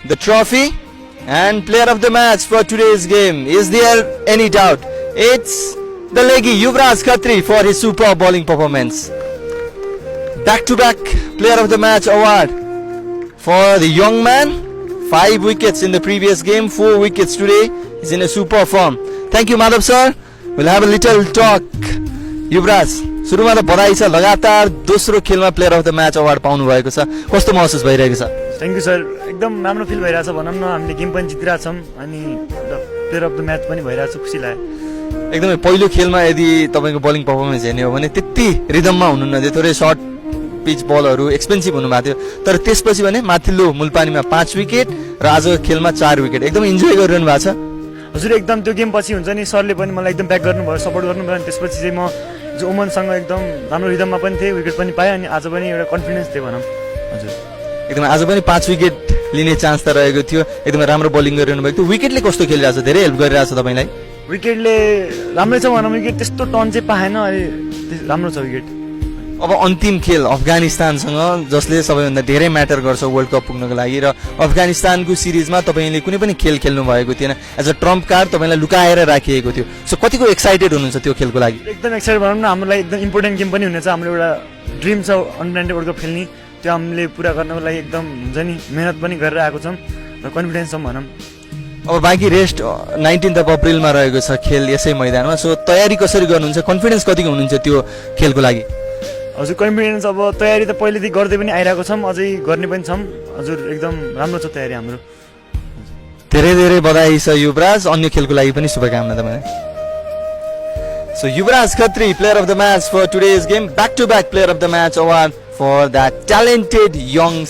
the trophy and player of the match for today's game. Is there any doubt? It's the leggy Yuvraj Khatri for his superb bowling performance. Back-to-back player of the match award for the young man. 5 wickets in the previous game, 4 wickets today. He's in a super form. Thank you, Madhav sir. We'll have a little talk. Yuvraj, सुरुमा त बधाई छ, लगातार दोस्रो खेलमा player of the match award पाउनु भएको छ, कस्तो महसुस भइरहेको छ? थ्याङ्क यू सर, एकदम राम्रो फिल भइरहेछ भनौँ न, हामीले गेम पनि जितिरहेछौँ अनि प्लेयर अफ द म्याच पनि भइरहेछ, खुसी लाग्यो। एकदमै पहिलो खेलमा यदि तपाईँको बलिङ पर्फर्मेन्स हेर्ने हो भने त्यति रिदममा हुनुहुन्न थियो, थोरै सर्ट पिच बलहरू एक्सपेन्सिभ हुनुभएको थियो, तर त्यसपछि भने माथिल्लो मुलपानीमा 5 विकेट र आज खेलमा 4 विकेट, एकदम इन्जोय गरिरहनु भएको छ? हजुर, एकदम त्यो गेम पछि हुन्छ नि, सरले पनि मलाई एकदम ब्याक गर्नुभयो, सपोर्ट गर्नुभयो अनि त्यसपछि चाहिँ म जो ओमनसँग एकदम राम्रो रिदममा पनि थिएँ, विकेट पनि पाएँ अनि आज पनि एउटा कन्फिडेन्स थियो भनौँ। हजुर, एकदमै आज पनि 5 विकेट लिने चान्स त रहेको थियो, एकदमै राम्रो बलिङ गरिरहनु भएको थियो। विकेटले कस्तो खेलिरहेको छ, धेरै हेल्प गरिरहेको छ तपाईँलाई? विकेटले राम्रै छ भनौँ, विकेट त्यस्तो टर्न चाहिँ पाएन, अहिले राम्रो छ विकेट। अब अन्तिम खेल अफगानिस्तानसँग, जसले सबैभन्दा धेरै म्याटर गर्छ वर्ल्ड कप पुग्नको लागि, र अफगानिस्तानको सिरिजमा तपाईँले कुनै पनि खेल खेल्नु भएको थिएन, एज अ ट्रम्प कार्ड तपाईँलाई लुकाएर राखिएको थियो। सो कतिको एक्साइटेड हुनुहुन्छ त्यो खेलको लागि? एकदम एक्साइटेड भनौँ न, हाम्रो लागि एकदम इम्पोर्टेन्ट गेम पनि हुनेछ, हाम्रो एउटा ड्रिम छ अन्डर-19 वर्ल्ड कप खेल्ने, त्यो हामीले पुरा गर्नको लागि एकदम हुन्छ नि मेहनत पनि गरेर आएको छौँ र कन्फिडेन्स छौँ भनौँ। अब बाँकी रेस्ट 19 अप्रिलमा रहेको छ खेल यसै मैदानमा, सो तयारी कसरी गर्नुहुन्छ, कन्फिडेन्स कतिको हुनुहुन्छ त्यो खेलको लागि? हजुर, कन्फिडेन्स अब तयारी त पहिलेदेखि गर्दै पनि आइरहेको छौँ, अझै गर्ने पनि छौँ। हजुर, एकदम राम्रो छ तयारी हाम्रो। धेरै धेरै बधाई छ युवराज, अन्य खेलको लागि पनि शुभकामना तपाईँलाई। So Yuvraj Khatri, player of the match for today's game, back-to-back player of the match award for that talented young